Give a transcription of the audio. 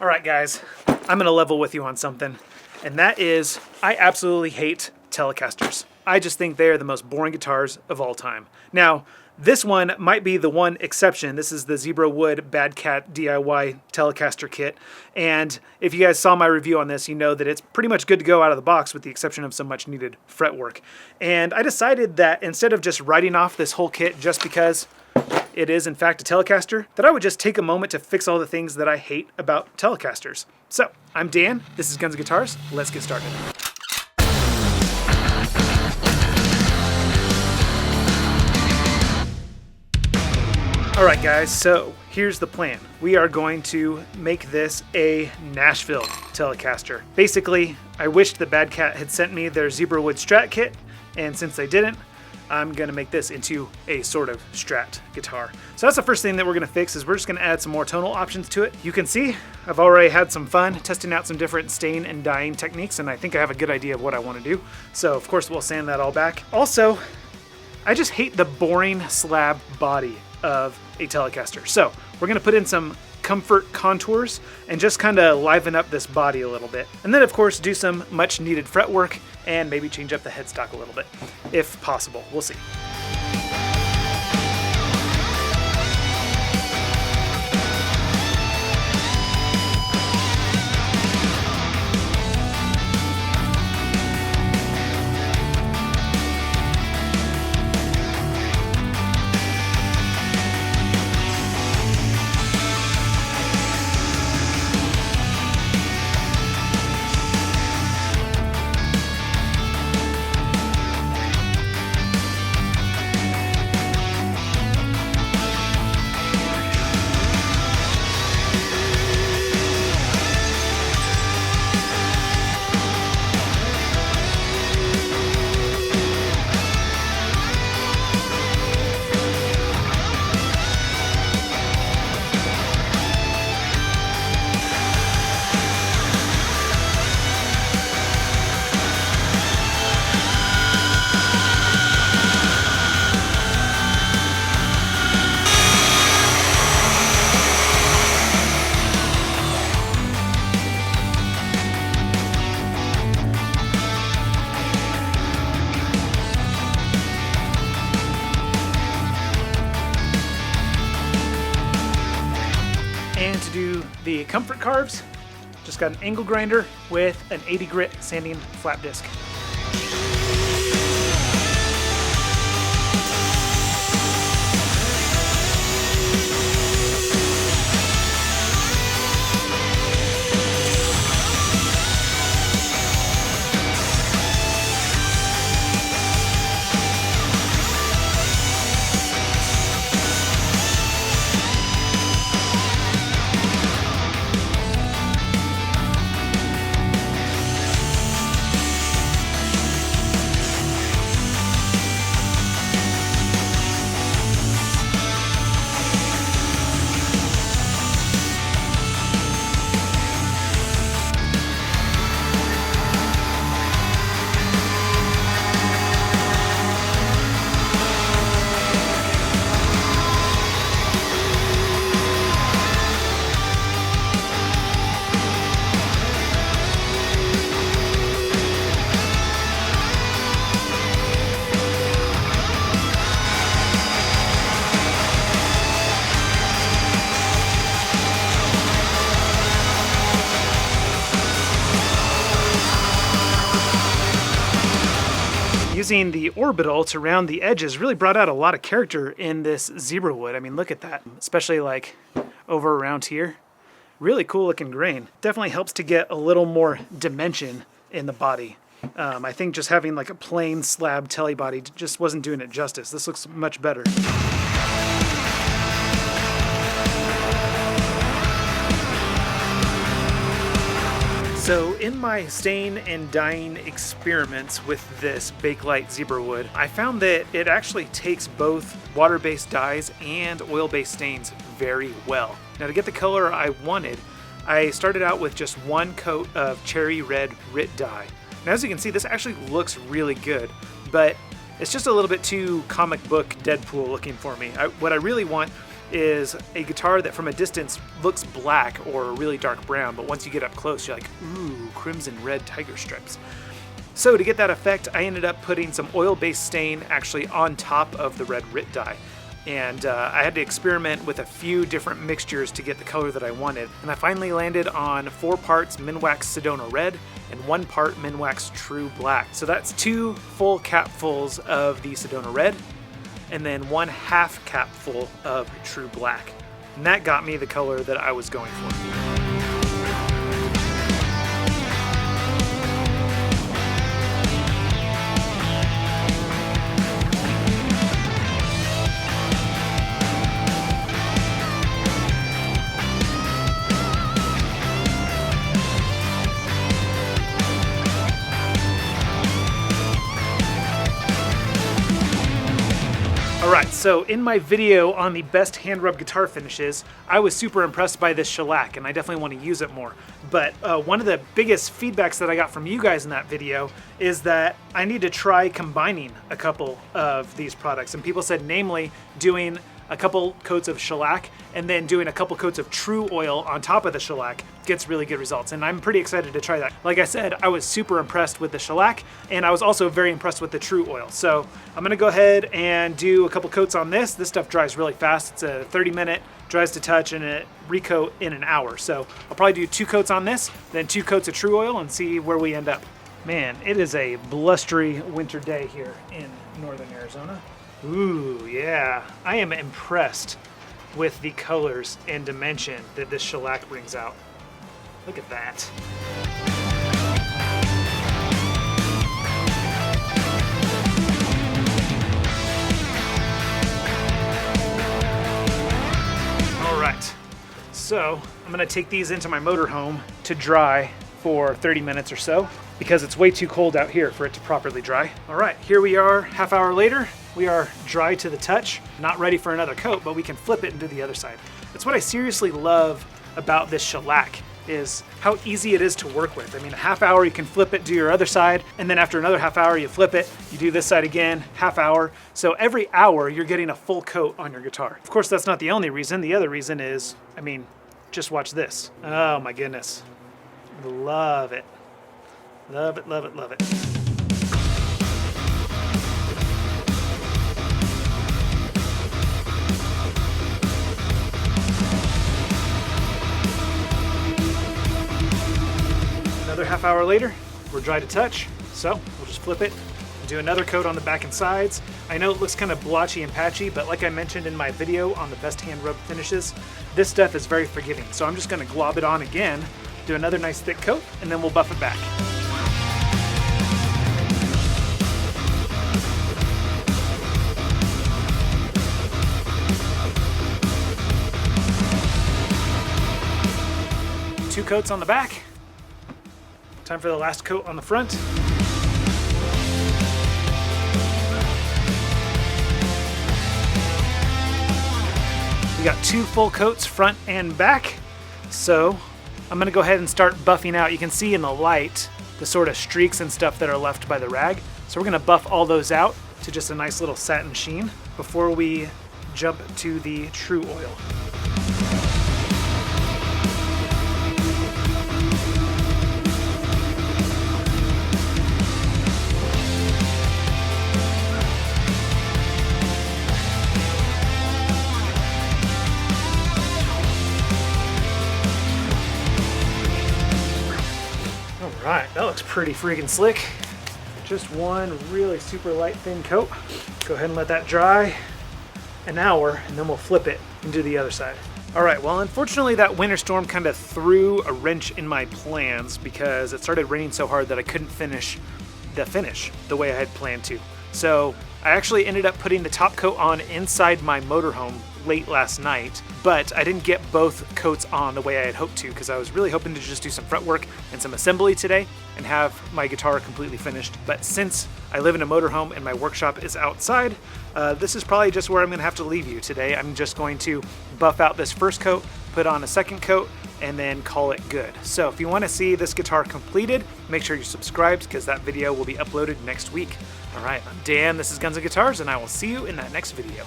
All right, guys, I'm gonna level with you on something, and that is I absolutely hate Telecasters. I just think they are the most boring guitars of all time. Now, this one might be the one exception. This is the Zebrawood Bad Cat DIY Telecaster kit, and if you guys saw my review on this, you know that it's pretty much good to go out of the box with the exception of some much needed fretwork. And I decided that instead of just writing off this whole kit just because it is in fact a Telecaster, that I would just take a moment to fix all the things that I hate about Telecasters. So, I'm Dan, this is Guns and Guitars, let's get started. Alright guys, so here's the plan. We are going to make this a Nashville Telecaster. Basically, I wished that Bad Cat had sent me their Zebrawood Strat kit, and since they didn't, I'm gonna make this into a sort of Strat guitar. So that's the first thing that we're gonna fix, is we're just gonna add some more tonal options to it. You can see I've already had some fun testing out some different stain and dyeing techniques, and I think I have a good idea of what I wanna do. So of course we'll sand that all back. Also, I just hate the boring slab body of a Telecaster. So we're gonna put in some comfort contours and just kind of liven up this body a little bit. And then of course do some much needed fretwork and maybe change up the headstock a little bit, if possible. We'll see. And to do the comfort carves, just got an angle grinder with an 80 grit sanding flat disc. Using the orbital to round the edges really brought out a lot of character in this Zebrawood. I mean, look at that, especially like over around here. Really cool looking grain. Definitely helps to get a little more dimension in the body. I think just having like a plain slab telly body just wasn't doing it justice. This looks much better. So in my stain and dyeing experiments with this Bakelite Zebrawood, I found that it actually takes both water-based dyes and oil-based stains very well. Now to get the color I wanted, I started out with just one coat of cherry red RIT dye. And as you can see, this actually looks really good, but it's just a little bit too comic book Deadpool looking for me. What I really want is a guitar that from a distance looks black or really dark brown, but once you get up close, you're like, ooh, crimson red tiger stripes. So to get that effect, I ended up putting some oil-based stain actually on top of the red RIT dye. And I had to experiment with a few different mixtures to get the color that I wanted. And I finally landed on 4 parts Minwax Sedona Red and 1 part Minwax True Black. So that's 2 full capfuls of the Sedona Red and then 1/2 capful of True Black. And that got me the color that I was going for. Alright, so in my video on the best hand rub guitar finishes, I was super impressed by this shellac and I definitely want to use it more. But one of the biggest feedbacks that I got from you guys in that video is that I need to try combining a couple of these products. And people said, namely, doing a couple coats of shellac and then doing a couple coats of true oil on top of the shellac gets really good results. And I'm pretty excited to try that. Like I said, I was super impressed with the shellac and I was also very impressed with the true oil. So I'm gonna go ahead and do a couple coats on this. This stuff dries really fast. It's a 30-minute dries to touch and it recoat in an hour. So I'll probably do 2 coats on this, then 2 coats of true oil and see where we end up. Man, it is a blustery winter day here in northern Arizona. Ooh, yeah. I am impressed with the colors and dimension that this shellac brings out. Look at that. All right, so I'm gonna take these into my motorhome to dry for 30 minutes or so because it's way too cold out here for it to properly dry. All right, here we are, half hour later. We are dry to the touch, not ready for another coat, but we can flip it and do the other side. That's what I seriously love about this shellac, is how easy it is to work with. I mean, a half hour you can flip it, do your other side, and then after another half hour you flip it, you do this side again, half hour. So every hour you're getting a full coat on your guitar. Of course, that's not the only reason. The other reason is, I mean, just watch this. Oh my goodness. Love it. Love it, love it, love it. Another half hour later, we're dry to touch, so we'll just flip it and do another coat on the back and sides. I know it looks kind of blotchy and patchy, but like I mentioned in my video on the best hand rub finishes, this stuff is very forgiving. So I'm just going to glob it on again, do another nice thick coat, and then we'll buff it back. Two coats on the back. Time for the last coat on the front. We got 2 full coats front and back. So I'm gonna go ahead and start buffing out. You can see in the light the sort of streaks and stuff that are left by the rag. So we're gonna buff all those out to just a nice little satin sheen before we jump to the true oil. Alright, that looks pretty freaking slick. Just one really super light thin coat. Go ahead and let that dry an hour and then we'll flip it and do the other side. Alright, well unfortunately that winter storm kind of threw a wrench in my plans because it started raining so hard that I couldn't finish the way I had planned to. So I actually ended up putting the top coat on inside my motorhome late last night, but I didn't get both coats on the way I had hoped to because I was really hoping to just do some fretwork and some assembly today and have my guitar completely finished. But since I live in a motorhome and my workshop is outside, this is probably just where I'm going to have to leave you today. I'm just going to buff out this first coat, put on a second coat, and then call it good. So if you want to see this guitar completed, make sure you're subscribed because that video will be uploaded next week. All right, I'm Dan, this is Guns and Guitars, and I will see you in that next video.